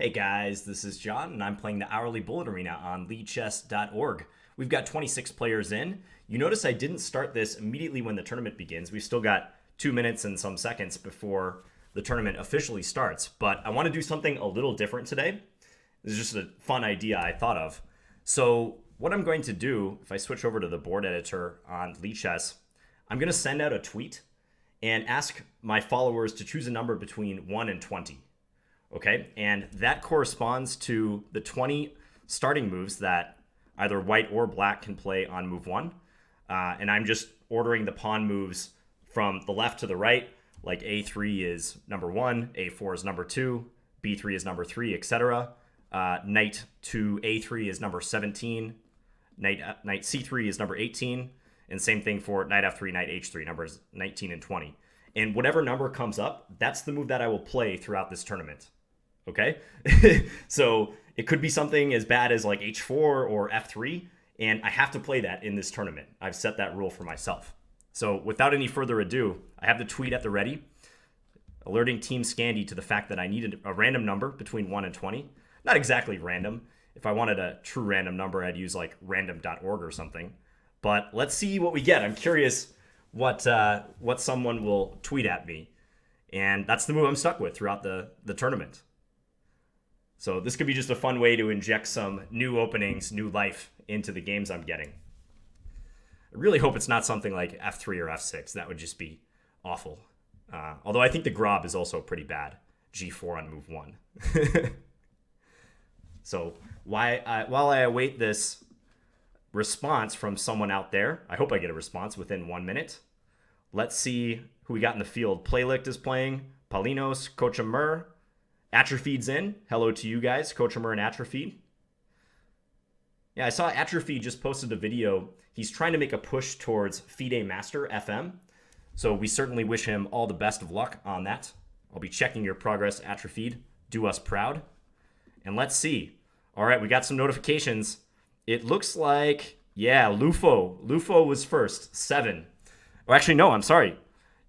Hey guys, this is John, and I'm playing the Hourly Bullet Arena on LeadChess.org. We've got 26 players in. You notice I didn't start this immediately when the tournament begins. We've still got 2 minutes and some seconds before the tournament officially starts, but I want to do something a little different today. This is just a fun idea I thought of. So what I'm going to do, if I switch over to the board editor on Lichess, I'm going to send out a tweet and ask my followers to choose a number between 1 and 20. Okay, and that corresponds to the 20 starting moves that either white or black can play on move 1. And I'm just ordering the pawn moves from the left to the right, like a3 is number 1, a4 is number 2, b3 is number 3, etc. Knight to a3 is number 17, knight c3 is number 18, and same thing for knight f3, knight h3, numbers 19 and 20. And whatever number comes up, that's the move that I will play throughout this tournament. Okay, so it could be something as bad as like h4 or f3, and I have to play that in this tournament. I've set that rule for myself. So without any further ado, I have the tweet at the ready, alerting Team Scandy to the fact that I needed a random number between 1 and 20. Not exactly random. If I wanted a true random number, I'd use like random.org or something. But let's see what we get. I'm curious what someone will tweet at me. And that's the move I'm stuck with throughout the tournament. So this could be just a fun way to inject some new openings, new life into the games I'm getting. I really hope it's not something like f3 or f6. That would just be awful. Although I think the Grob is also pretty bad. g4 on move 1. So while I await this response from someone out there, I hope I get a response within 1 minute. Let's see who we got in the field. Playlicht is playing. Paulinos, Kochamer. Atrophied's in. Hello to you guys, Kochamer and Atrophied. Yeah, I saw Atrophied just posted a video. He's trying to make a push towards FIDE Master FM. So we certainly wish him all the best of luck on that. I'll be checking your progress, Atrophied. Do us proud. And let's see. All right, we got some notifications. It looks like, yeah, Lufo was first, 7. Oh, actually, no, I'm sorry.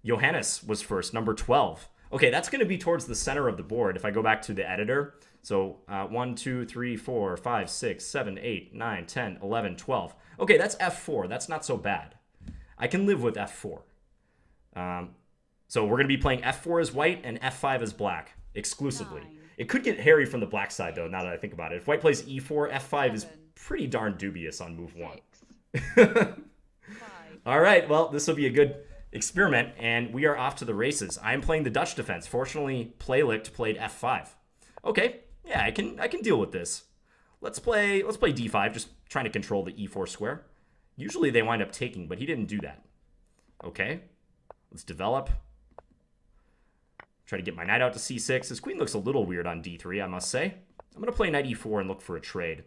Johannes was first, number 12. Okay, that's going to be towards the center of the board if I go back to the editor. So 1, 2, 3, 4, 5, 6, 7, 8, 9, 10, 11, 12. Okay, that's f4. That's not so bad. I can live with f4. So we're going to be playing f4 as white and f5 as black exclusively. 9. It could get hairy from the black side, though, now that I think about it. If white plays e4, f5 is 7. pretty darn dubious on move 1. 6. 5. All right, well, this will be a good experiment, and we are off to the races. I am playing the Dutch defense. Fortunately, Playlicht played f5. Okay, yeah, I can deal with this. Let's play d5, just trying to control the e4 square. Usually they wind up taking, but he didn't do that. Okay, let's develop. Try to get my knight out to c6. His queen looks a little weird on d3, I must say. I'm going to play knight e4 and look for a trade.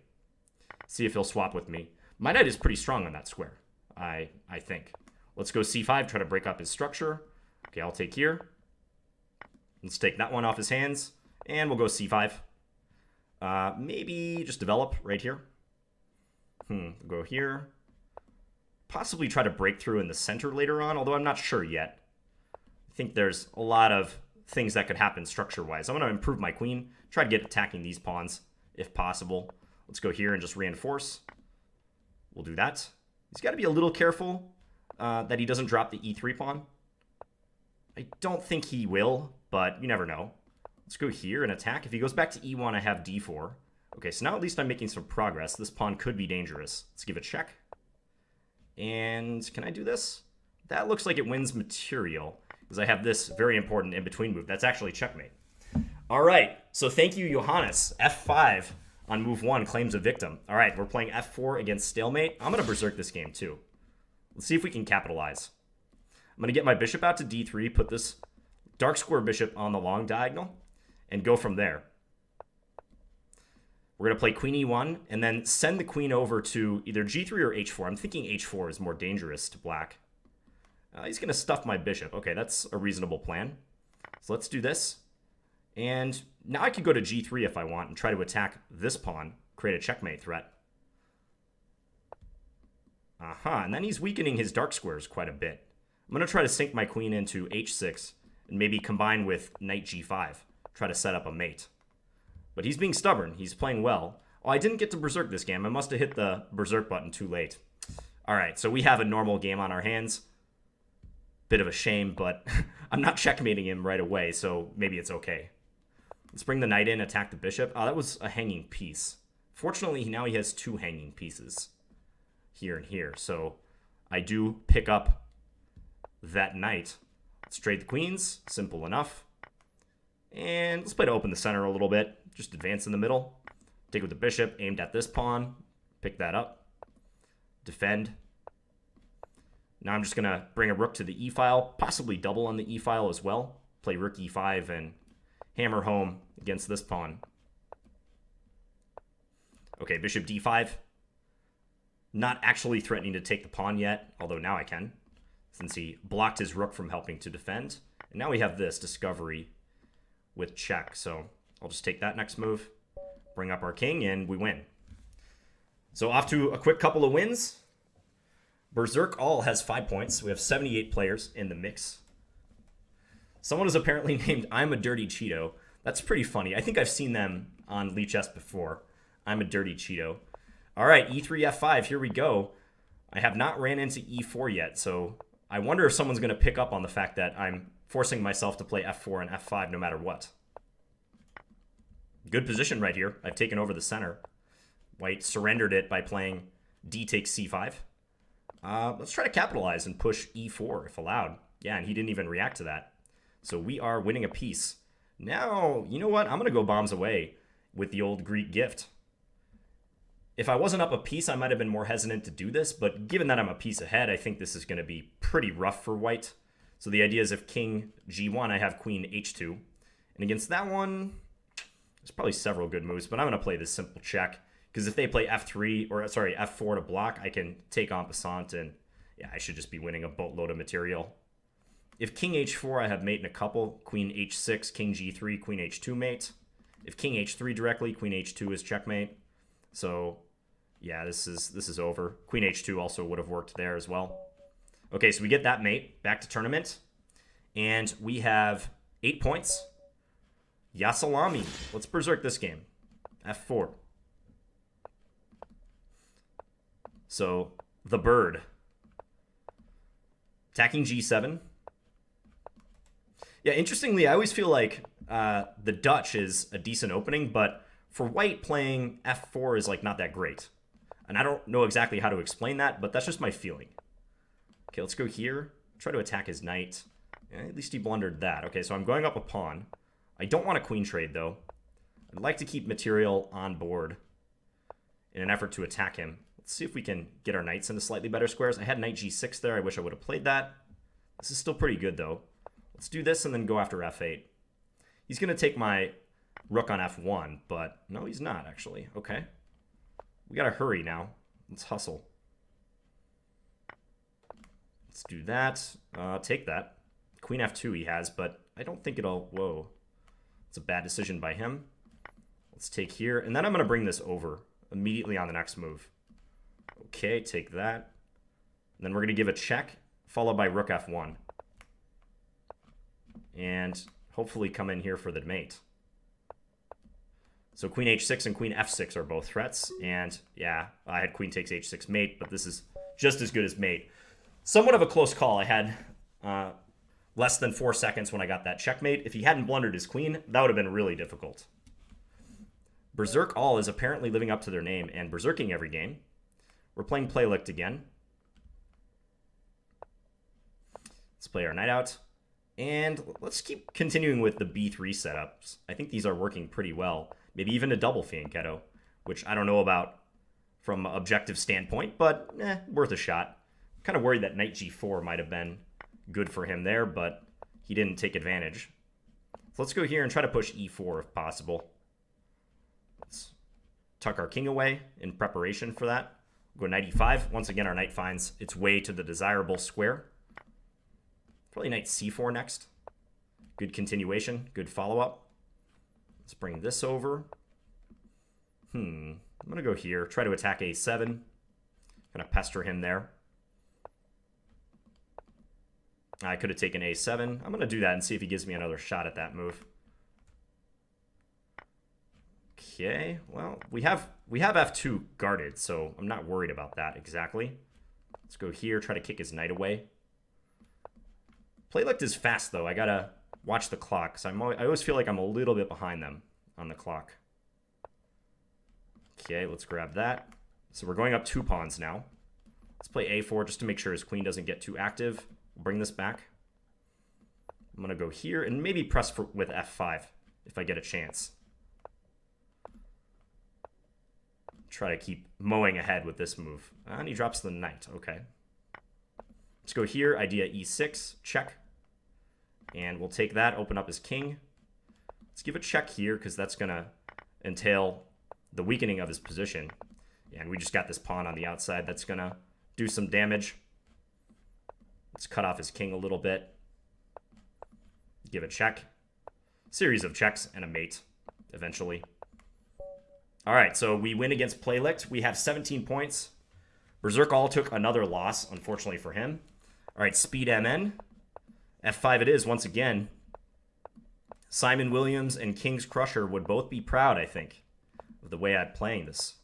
See if he'll swap with me. My knight is pretty strong on that square, I think. Let's go c5, try to break up his structure. Okay, I'll take here. Let's take that one off his hands, and we'll go c5. Maybe just develop right here. We'll go here. Possibly try to break through in the center later on, although I'm not sure yet. I think there's a lot of things that could happen structure-wise. I'm going to improve my queen, try to get attacking these pawns if possible. Let's go here and just reinforce. We'll do that. He's got to be a little careful that he doesn't drop the e3 pawn. I don't think he will, but you never know. Let's go here and attack. If he goes back to e1, I have d4. Okay, so now at least I'm making some progress. This pawn could be dangerous. Let's give it a check. And can I do this? That looks like it wins material, because I have this very important in-between move. That's actually checkmate. All right, so thank you, Johannes. f5 on move 1 claims a victim. All right, we're playing f4 against stalemate. I'm going to berserk this game, too. Let's see if we can capitalize. I'm going to get my bishop out to d3, put this dark square bishop on the long diagonal, and go from there. We're going to play queen e1, and then send the queen over to either g3 or h4. I'm thinking h4 is more dangerous to black. He's going to stuff my bishop. Okay, that's a reasonable plan. So let's do this. And now I could go to g3 if I want and try to attack this pawn, create a checkmate threat. And then he's weakening his dark squares quite a bit. I'm going to try to sink my queen into h6 and maybe combine with knight g5. Try to set up a mate. But he's being stubborn. He's playing well. Oh, I didn't get to Berserk this game. I must have hit the Berserk button too late. All right, so we have a normal game on our hands. Bit of a shame, but I'm not checkmating him right away, so maybe it's okay. Let's bring the knight in, attack the bishop. Oh, that was a hanging piece. Fortunately, now he has 2 hanging pieces here and here, so I do pick up that knight. Let's trade the queens. Simple enough. And let's play to open the center a little bit. Just advance in the middle. Take with the bishop, aimed at this pawn. Pick that up. Defend. Now I'm just going to bring a rook to the e-file, possibly double on the e-file as well. Play rook e5 and hammer home against this pawn. Okay, bishop d5. Not actually threatening to take the pawn yet, although now I can, since he blocked his rook from helping to defend. And now we have this discovery with check, so I'll just take that next move, bring up our king, and we win. So off to a quick couple of wins. Berserk All has 5 points. We have 78 players in the mix. Someone is apparently named I'm a Dirty Cheeto. That's pretty funny. I think I've seen them on Lichess before. I'm a Dirty Cheeto. All right, e3, f5, here we go. I have not ran into e4 yet, so I wonder if someone's going to pick up on the fact that I'm forcing myself to play f4 and f5 no matter what. Good position right here. I've taken over the center. White surrendered it by playing d takes c5. Let's try to capitalize and push e4 if allowed. Yeah, and he didn't even react to that. So we are winning a piece. Now, you know what? I'm going to go bombs away with the old Greek gift. If I wasn't up a piece, I might have been more hesitant to do this, but given that I'm a piece ahead, I think this is going to be pretty rough for white. So the idea is if king g1, I have queen h2. And against that one, there's probably several good moves, but I'm going to play this simple check. Because if they play f3, or sorry, f4 to block, I can take en passant, and yeah, I should just be winning a boatload of material. If king h4, I have mate in a couple. Queen h6, king g3, queen h2 mate. If king h3 directly, queen h2 is checkmate. So yeah, this is over. Queen h2 also would have worked there as well. Okay, so we get that mate back to tournament. And we have 8 points. Yasalami. Let's berserk this game. f4. So, the bird. Attacking g7. Yeah, interestingly, I always feel like the Dutch is a decent opening, but for white, playing f4 is like not that great. And I don't know exactly how to explain that, but that's just my feeling. Okay, let's go here. Try to attack his knight. Yeah, at least he blundered that. Okay, so I'm going up a pawn. I don't want a queen trade, though. I'd like to keep material on board in an effort to attack him. Let's see if we can get our knights into slightly better squares. I had knight g6 there. I wish I would have played that. This is still pretty good, though. Let's do this and then go after f8. He's going to take my rook on f1, but no, he's not, actually. Okay. We got to hurry now. Let's hustle. Let's do that. Take that. Queen f2 he has, but I don't think it'll... Whoa. It's a bad decision by him. Let's take here, and then I'm going to bring this over immediately on the next move. Okay, take that. And then we're going to give a check, followed by rook f1. And hopefully come in here for the mate. So queen h6 and queen f6 are both threats. And yeah, I had queen takes h6 mate, but this is just as good as mate. Somewhat of a close call. I had less than 4 seconds when I got that checkmate. If he hadn't blundered his queen, that would have been really difficult. Berserk All is apparently living up to their name and berserking every game. We're playing Playlicht again. Let's play our knight out. And let's keep continuing with the b3 setups. I think these are working pretty well. Maybe even a double fianchetto, which I don't know about from an objective standpoint, but worth a shot. Kind of worried that knight g4 might have been good for him there, but he didn't take advantage. So let's go here and try to push e4 if possible. Let's tuck our king away in preparation for that. Go knight e5. Once again, our knight finds its way to the desirable square. Probably knight c4 next. Good continuation, good follow-up. Let's bring this over. I'm going to go here, try to attack a7. Going to pester him there. I could have taken a7. I'm going to do that and see if he gives me another shot at that move. Okay, well, we have f2 guarded, so I'm not worried about that exactly. Let's go here, try to kick his knight away. Playlicht is fast, though. I gotta watch the clock, because I always feel like I'm a little bit behind them on the clock. Okay, let's grab that. So we're going up 2 pawns now. Let's play a4 just to make sure his queen doesn't get too active. We'll bring this back. I'm going to go here and maybe press with f5 if I get a chance. Try to keep mowing ahead with this move. And he drops the knight. Okay. Let's go here. Idea e6. Check. And we'll take that, open up his king. Let's give a check here because that's going to entail the weakening of his position. And we just got this pawn on the outside that's going to do some damage. Let's cut off his king a little bit. Give a check. Series of checks and a mate, eventually. All right, so we win against Playlicht. We have 17 points. Berserkall took another loss, unfortunately for him. All right, Speed MN. F5 it is once again. Simon Williams and King's Crusher would both be proud, I think, of the way I'm playing this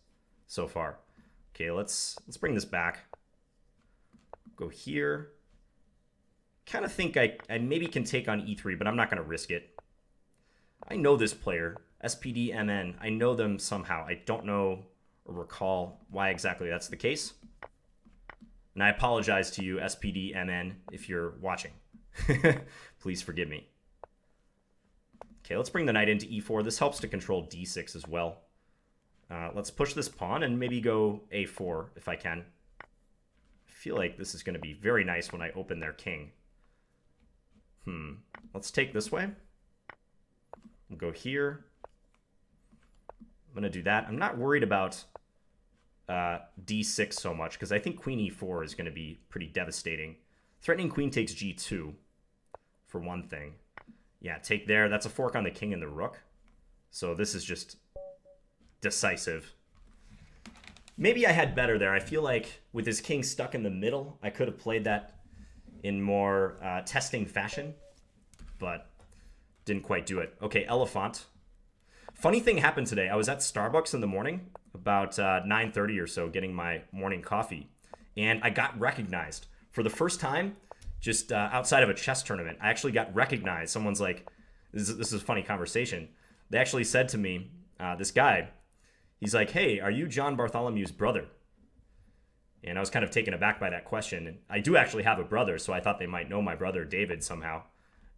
so far. Okay, let's bring this back. Go here. Kind of think I maybe can take on e3, but I'm not going to risk it. I know this player, SPDMN. I know them somehow. I don't know or recall why exactly that's the case. And I apologize to you, SPDMN, if you're watching. Please forgive me. Okay, let's bring the knight into e4. This helps to control d6 as well. Let's push this pawn and maybe go a4 if I can. I feel like this is going to be very nice when I open their king. Let's take this way. We'll go here. I'm going to do that. I'm not worried about d6 so much because I think queen e4 is going to be pretty devastating. Threatening queen takes g2 for one thing. Yeah, take there. That's a fork on the king and the rook. So this is just decisive. Maybe I had better there. I feel like with his king stuck in the middle, I could have played that in more testing fashion, but didn't quite do it. Okay, Elephant. Funny thing happened today. I was at Starbucks in the morning, about 9:30 or so, getting my morning coffee, and I got recognized for the first time, just outside of a chess tournament. I actually got recognized. Someone's like, this is a funny conversation. They actually said to me, this guy, he's like, "Hey, are you John Bartholomew's brother?" And I was kind of taken aback by that question. And I do actually have a brother, so I thought they might know my brother David somehow.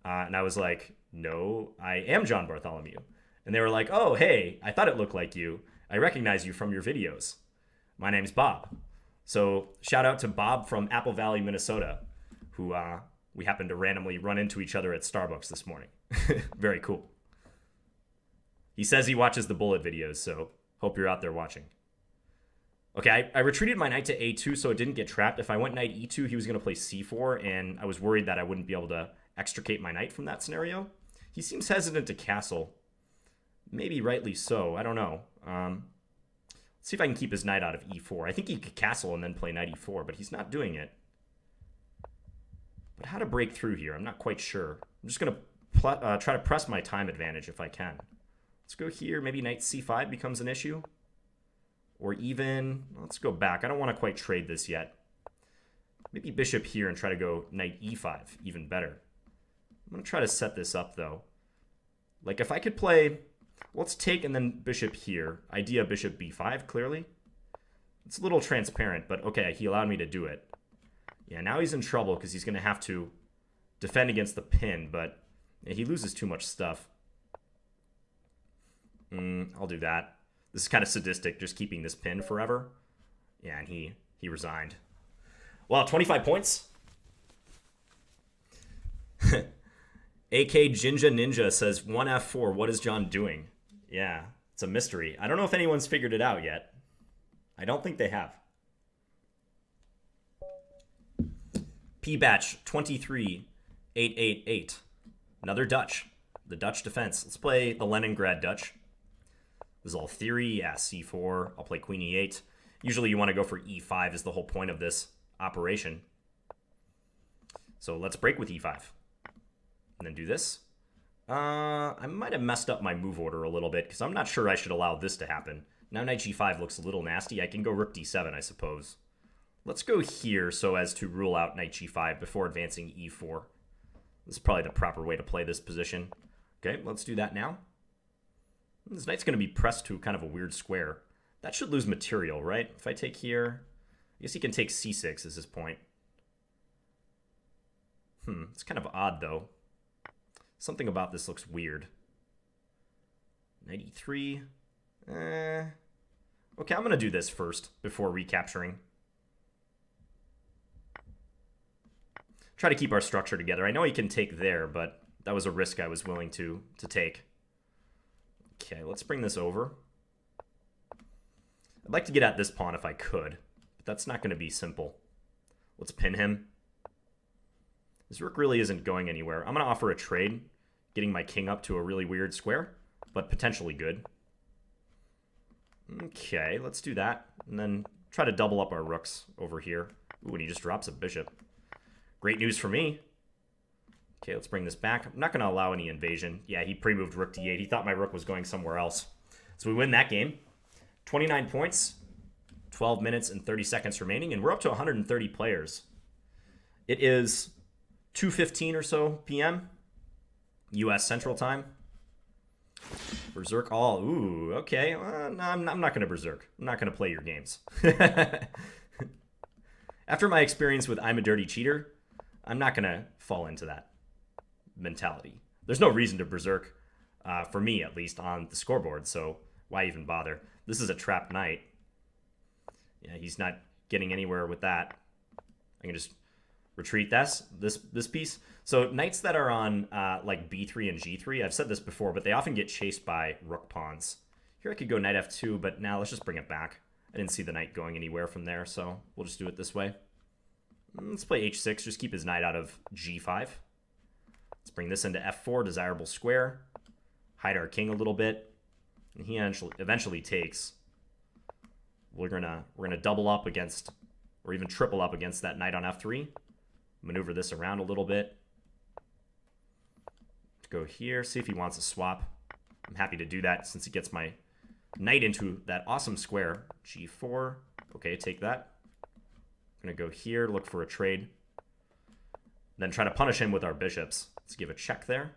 And I was like, "No, I am John Bartholomew." And they were like, "Oh, hey, I thought it looked like you. I recognize you from your videos. My name's Bob." So shout out to Bob from Apple Valley, Minnesota, who we happened to randomly run into each other at Starbucks this morning. Very cool. He says he watches the bullet videos, so hope you're out there watching. Okay, I retreated my knight to a2 so it didn't get trapped. If I went knight e2, he was going to play c4, and I was worried that I wouldn't be able to extricate my knight from that scenario. He seems hesitant to castle. Maybe rightly so. I don't know. Let's see if I can keep his knight out of e4. I think he could castle and then play knight e4, but he's not doing it. But how to break through here, I'm not quite sure. I'm just going to try to press my time advantage if I can. Let's go here. Maybe knight c5 becomes an issue. Or even, let's go back. I don't want to quite trade this yet. Maybe bishop here and try to go knight e5, even better. I'm going to try to set this up, though. Like, if I could play, let's take and then bishop here. Idea bishop b5, clearly. It's a little transparent, but okay, he allowed me to do it. Yeah, now he's in trouble because he's going to have to defend against the pin, but yeah, he loses too much stuff. I'll do that. This is kind of sadistic, just keeping this pin forever. Yeah, and he resigned. Well, 25 points. AK Jinja Ninja says 1f4. What is John doing? Yeah, it's a mystery. I don't know if anyone's figured it out yet. I don't think they have. P-Batch 23888. Another Dutch. The Dutch defense. Let's play the Leningrad Dutch. This is all theory. Yeah, c4. I'll play queen e8. Usually you want to go for e5 is the whole point of this operation. So let's break with e5. And then do this. I might have messed up my move order a little bit, because I'm not sure I should allow this to happen. Now knight g5 looks a little nasty. I can go rook d7, I suppose. Let's go here so as to rule out knight g5 before advancing e4. This is probably the proper way to play this position. Okay, let's do that now. This knight's going to be pressed to kind of a weird square. That should lose material, right? If I take here, I guess he can take c6 as his point. It's kind of odd, though. Something about this looks weird. Knight e3. Okay, I'm going to do this first before recapturing. Try to keep our structure together. I know he can take there, but that was a risk I was willing to take. Okay, let's bring this over. I'd like to get at this pawn if I could, but that's not going to be simple. Let's pin him. This rook really isn't going anywhere. I'm going to offer a trade, getting my king up to a really weird square, but potentially good. Okay, let's do that, and then try to double up our rooks over here. Ooh, and he just drops a bishop. Great news for me. Okay, let's bring this back. I'm not going to allow any invasion. Yeah, he pre-moved rook d8. He thought my rook was going somewhere else. So we win that game. 29 points, 12 minutes and 30 seconds remaining, and we're up to 130 players. It is 2:15 or so p.m. U.S. Central Time. Berserk all. Ooh, okay. No, I'm not going to Berserk. I'm not going to play your games. After my experience with I'm a Dirty Cheater, I'm not going to fall into that mentality. There's no reason to Berserk, for me at least, on the scoreboard, so why even bother? This is a trapped knight. Yeah, he's not getting anywhere with that. I can just retreat this piece. So knights that are on like b3 and g3, I've said this before, but they often get chased by rook pawns. Here I could go knight f2, but now let's just bring it back. I didn't see the knight going anywhere from there, so we'll just do it this way. Let's play h6, just keep his knight out of g5. Let's bring this into f4, desirable square. Hide our king a little bit. And he eventually takes. We're gonna double up against, or even triple up against that knight on f3. Maneuver this around a little bit. Go here, see if he wants a swap. I'm happy to do that since he gets my knight into that awesome square. g4. Okay, take that. I'm gonna go here, look for a trade. Then try to punish him with our bishops. Let's give a check there.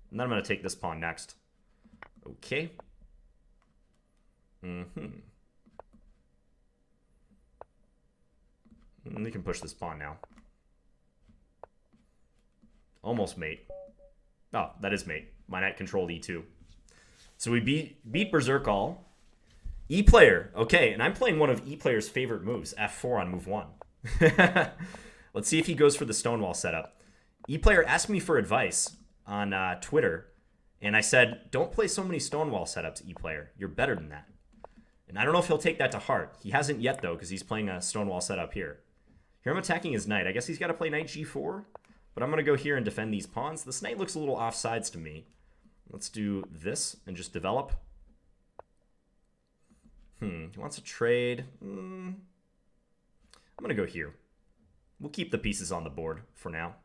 And then I'm gonna take this pawn next. Okay. We can push this pawn now. Almost mate. Oh, that is mate. My knight controlled e2. So we beat Berserk all. E-player. Okay, and I'm playing one of E-player's favorite moves, f4 on move 1. Let's see if he goes for the Stonewall setup. E-player asked me for advice on Twitter, and I said, don't play so many Stonewall setups, E-player. You're better than that. And I don't know if he'll take that to heart. He hasn't yet, though, because he's playing a Stonewall setup here. Here I'm attacking his knight. I guess he's got to play knight g4, but I'm going to go here and defend these pawns. This knight looks a little offsides to me. Let's do this and just develop. He wants a trade. I'm going to go here. We'll keep the pieces on the board for now.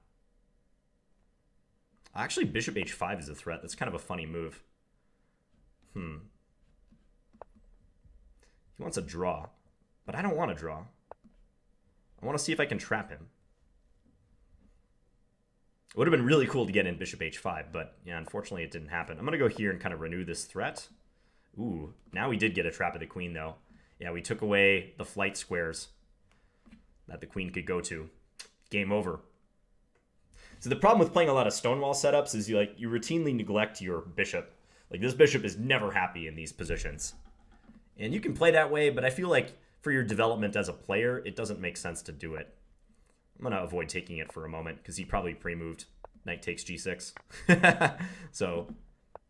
Actually, bishop h5 is a threat. That's kind of a funny move. He wants a draw, but I don't want to draw. I want to see if I can trap him. It would have been really cool to get in bishop h5, but yeah, unfortunately it didn't happen. I'm going to go here and kind of renew this threat. Ooh, now we did get a trap of the queen, though. Yeah, we took away the flight squares that the queen could go to. Game over. So the problem with playing a lot of Stonewall setups is you routinely neglect your bishop. Like, this bishop is never happy in these positions. And you can play that way, but I feel like for your development as a player, it doesn't make sense to do it. I'm going to avoid taking it for a moment because he probably pre-moved knight takes g6. So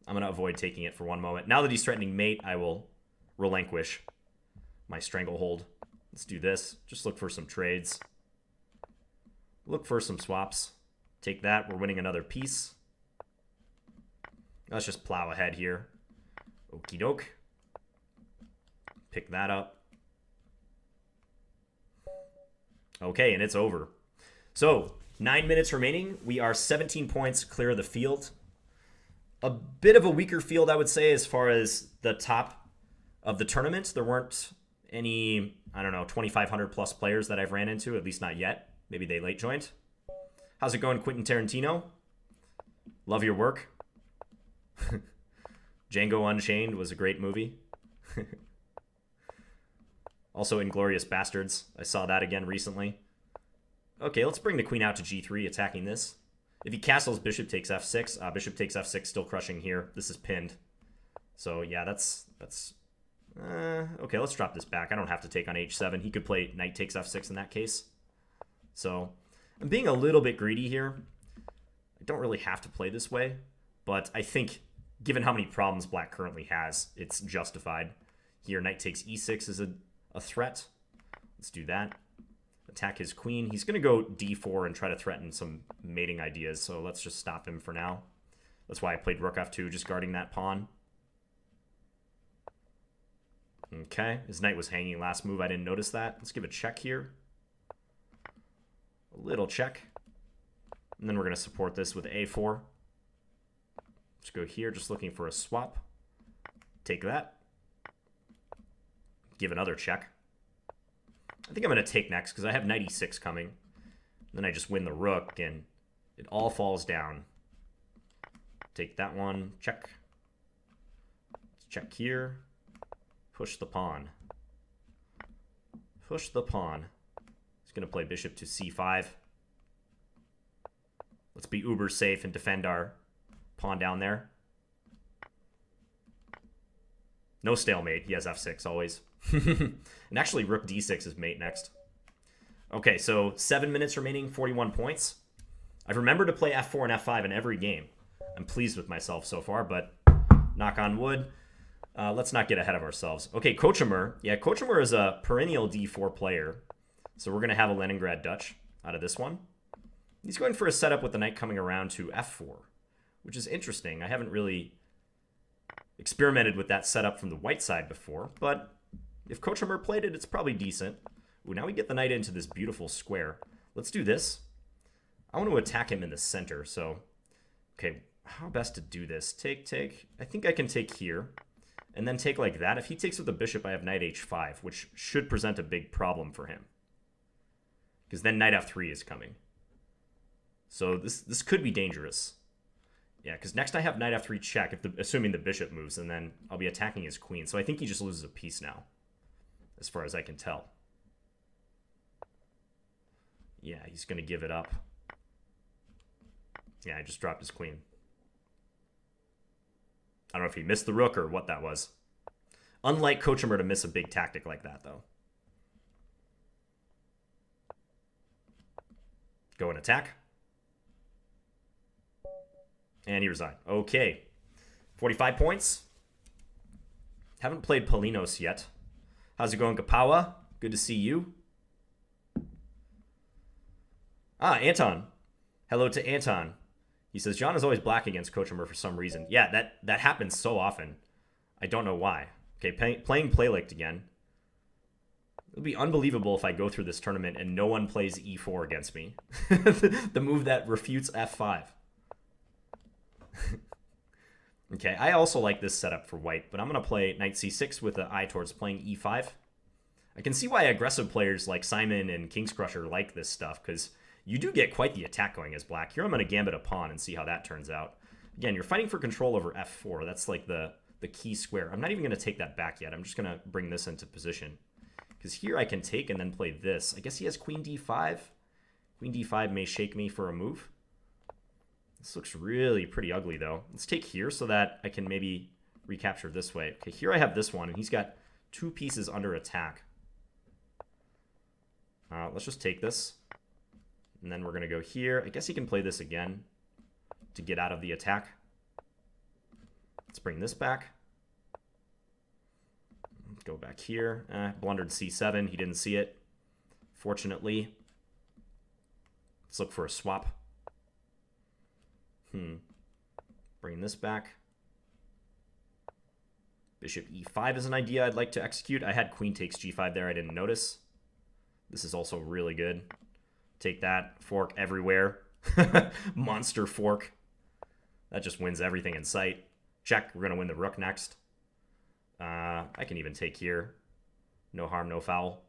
I'm going to avoid taking it for one moment. Now that he's threatening mate, I will relinquish my stranglehold. Let's do this. Just look for some trades. Look for some swaps. Take that. We're winning another piece. Let's just plow ahead here. Okie doke. Pick that up. Okay, and it's over. So, 9 minutes remaining. We are 17 points clear of the field. a bit of a weaker field, I would say, as far as the top of the tournament. There weren't any, I don't know, 2,500 plus players that I've ran into, at least not yet. Maybe they late joined. How's it going, Quentin Tarantino? Love your work. Django Unchained was a great movie. Also, Inglourious Bastards. I saw that again recently. Okay, let's bring the queen out to g3, attacking this. If he castles, bishop takes f6. Bishop takes f6, still crushing here. This is pinned. So, yeah, that's okay, let's drop this back. I don't have to take on h7. He could play knight takes f6 in that case. So, I'm being a little bit greedy here. I don't really have to play this way, but I think, given how many problems black currently has, it's justified. Here, knight takes e6 is a threat. Let's do that. Attack his queen. He's going to go d4 and try to threaten some mating ideas, so let's just stop him for now. That's why I played rook f2, just guarding that pawn. Okay, his knight was hanging last move. I didn't notice that. Let's give a check here. A little check. And then we're going to support this with a4. Let's go here, just looking for a swap. Take that. Give another check. I think I'm going to take next because I have knight e6 coming. Then I just win the rook and it all falls down. Take that one. Check. Let's check here. Push the pawn. Push the pawn. He's going to play bishop to c5. Let's be uber safe and defend our pawn down there. No stalemate. He has f6 always. And actually, rook d6 is mate next. Okay, so 7 minutes remaining, 41 points. I've remembered to play f4 and f5 in every game. I'm pleased with myself so far, but knock on wood. Let's not get ahead of ourselves. Okay, Kochemer. Yeah, Kochemer is a perennial d4 player. So we're going to have a Leningrad Dutch out of this one. He's going for a setup with the knight coming around to f4, which is interesting. I haven't really experimented with that setup from the white side before, but if Kochemer played it, it's probably decent. Ooh, now we get the knight into this beautiful square. Let's do this. I want to attack him in the center, so... Okay, how best to do this? Take. I think I can take here, and then take like that. If he takes with the bishop, I have knight h5, which should present a big problem for him. Because then knight f3 is coming. So this could be dangerous. Yeah, because next I have knight f3 check, assuming the bishop moves, and then I'll be attacking his queen. So I think he just loses a piece now, as far as I can tell. Yeah, he's going to give it up. Yeah, I just dropped his queen. I don't know if he missed the rook or what that was. Unlike Kochemer to miss a big tactic like that, though. Go and attack. And he resigned. Okay. 45 points. Haven't played Polinos yet. How's it going, Kapawa? Good to see you. Anton. Hello to Anton. He says, John is always black against Kochemer for some reason. Yeah, that happens so often. I don't know why. Okay, playing Playlicked again. It would be unbelievable if I go through this tournament and no one plays e4 against me. The move that refutes f5. Okay, I also like this setup for white, but I'm going to play knight c6 with an eye towards playing e5. I can see why aggressive players like Simon and King's Crusher like this stuff, because you do get quite the attack going as black. Here I'm going to gambit a pawn and see how that turns out. Again, you're fighting for control over f4. That's like the key square. I'm not even going to take that back yet. I'm just going to bring this into position. Because here I can take and then play this. I guess he has queen d5. Queen d5 may shake me for a move. This looks really pretty ugly, though. Let's take here so that I can maybe recapture this way. Okay, here I have this one, and he's got two pieces under attack. Let's just take this. And then we're going to go here. I guess he can play this again to get out of the attack. Let's bring this back. Let's go back here. Blundered c7. He didn't see it, fortunately. Let's look for a swap. Bring this back. Bishop e5 is an idea I'd like to execute. I had queen takes g5 there. I didn't notice. This is also really good. Take that. Fork everywhere. Monster fork. That just wins everything in sight. Check. We're going to win the rook next. I can even take here. No harm, no foul.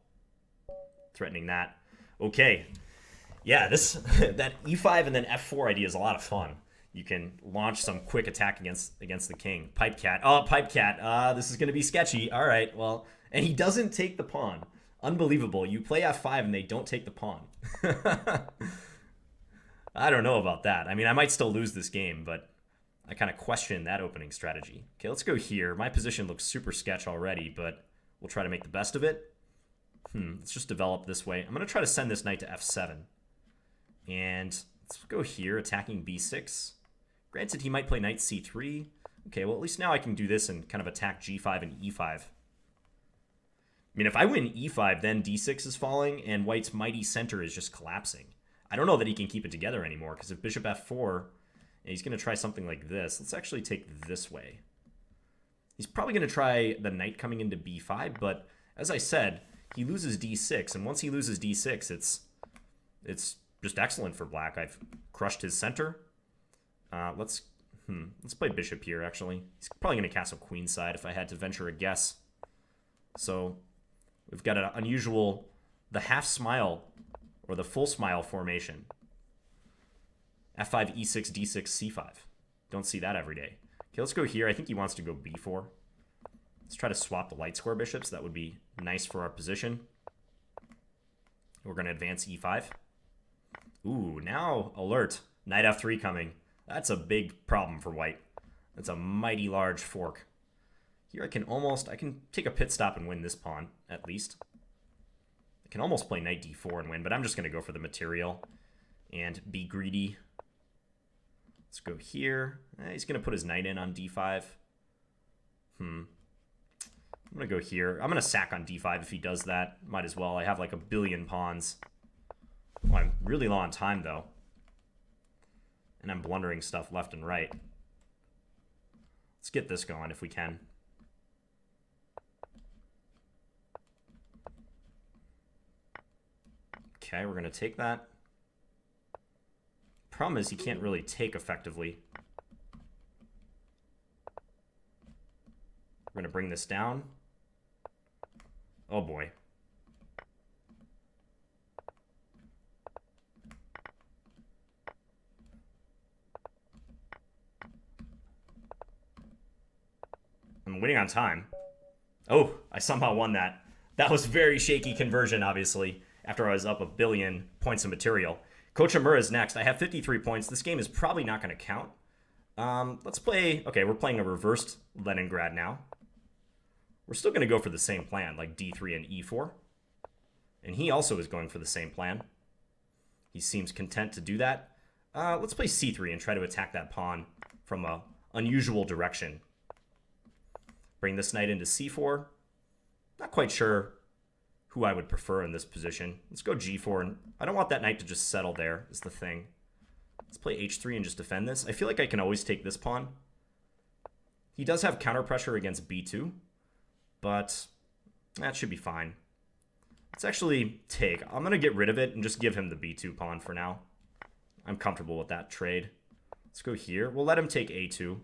Threatening that. Okay. Yeah, this that e5 and then f4 idea is a lot of fun. You can launch some quick attack against the king. Pipe cat. Oh, pipe cat. This is going to be sketchy. All right, well, and he doesn't take the pawn. Unbelievable. You play f5 and they don't take the pawn. I don't know about that. I mean, I might still lose this game, but I kind of question that opening strategy. Okay, let's go here. My position looks super sketch already, but we'll try to make the best of it. Let's just develop this way. I'm going to try to send this knight to f7. And let's go here, attacking b6. Granted, he might play knight c3. Okay, well, at least now I can do this and kind of attack g5 and e5. I mean, if I win e5, then d6 is falling, and white's mighty center is just collapsing. I don't know that he can keep it together anymore, because if bishop f4, he's going to try something like this. Let's actually take this way. He's probably going to try the knight coming into b5, but as I said, he loses d6, and once he loses d6, it's just excellent for black. I've crushed his center. Let's play bishop here, actually. He's probably going to castle queenside if I had to venture a guess. So we've got an unusual, the half smile, or the full smile formation. f5, e6, d6, c5. Don't see that every day. Okay, let's go here. I think he wants to go b4. Let's try to swap the light square bishops. That would be nice for our position. We're going to advance e5. Ooh, now alert. Knight f3 coming. That's a big problem for white. That's a mighty large fork. Here I can take a pit stop and win this pawn, at least. I can almost play knight d4 and win, but I'm just going to go for the material and be greedy. Let's go here. He's going to put his knight in on d5. I'm going to go here. I'm going to sack on d5 if he does that. Might as well. I have like a billion pawns. Oh, I'm really low on time, though. And I'm blundering stuff left and right. Let's get this going if we can. Okay, we're going to take that. Problem is he can't really take effectively. We're going to bring this down. Oh boy. I'm winning on time. Oh, I somehow won that. That was very shaky conversion, obviously, after I was up a billion points of material. Kochimura is next. I have 53 points. This game is probably not going to count. Let's play... Okay, we're playing a reversed Leningrad now. We're still going to go for the same plan, like d3 and e4. And he also is going for the same plan. He seems content to do that. Let's play c3 and try to attack that pawn from a unusual direction. Bring this knight into c4. Not quite sure who I would prefer in this position. Let's go g4. And I don't want that knight to just settle there, is the thing. Let's play h3 and just defend this. I feel like I can always take this pawn. He does have counter pressure against b2, but that should be fine. Let's actually take. I'm going to get rid of it and just give him the b2 pawn for now. I'm comfortable with that trade. Let's go here. We'll let him take a2.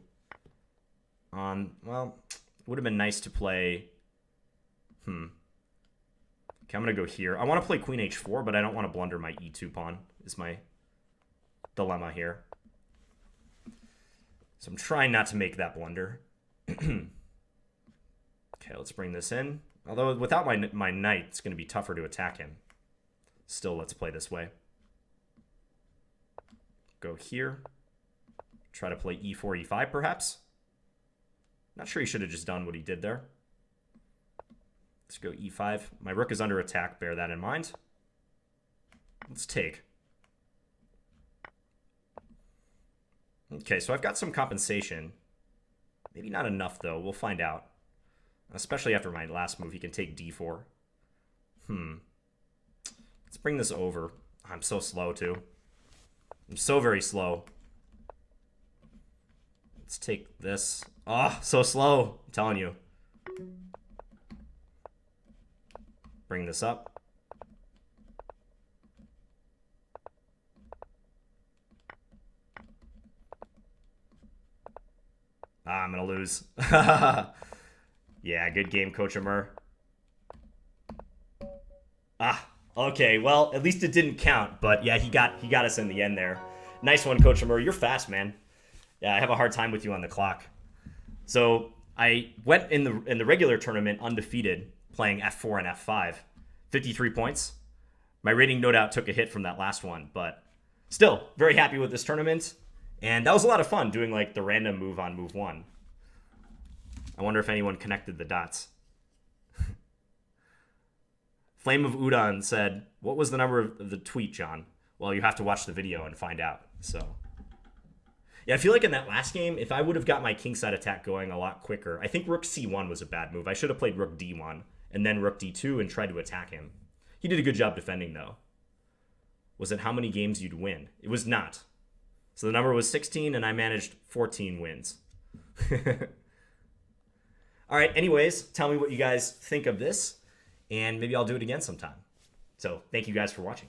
Well, it would have been nice to play... Okay, I'm going to go here. I want to play queen h4, but I don't want to blunder my e2 pawn, is my dilemma here. So I'm trying not to make that blunder. Okay, let's bring this in. Although without my knight, it's going to be tougher to attack him. Still, let's play this way. Go here. Try to play e4, e5, perhaps. Not sure he should have just done what he did there. Let's go e5. My rook is under attack. Bear that in mind. Let's take. Okay, so I've got some compensation. Maybe not enough, though. We'll find out. Especially after my last move, he can take d4. Let's bring this over. I'm so slow, too. I'm so very slow. Let's take this. Oh, so slow. I'm telling you. Bring this up. I'm going to lose. Yeah, good game, Coach Amur. Okay. Well, at least it didn't count. But yeah, he got us in the end there. Nice one, Coach Amur. You're fast, man. Yeah, I have a hard time with you on the clock. So I went in the regular tournament undefeated, playing F4 and F5, 53 points. My rating no doubt took a hit from that last one, but still very happy with this tournament. And that was a lot of fun doing like the random move on move one. I wonder if anyone connected the dots. Flame of Udon said, "What was the number of the tweet, John?" Well, you have to watch the video and find out. So, yeah, I feel like in that last game, if I would have got my kingside attack going a lot quicker, I think Rook C1 was a bad move. I should have played Rook D1 and then Rook D2 and tried to attack him. He did a good job defending, though. Was it how many games you'd win? It was not. So the number was 16, and I managed 14 wins. All right, anyways, tell me what you guys think of this, and maybe I'll do it again sometime. So thank you guys for watching.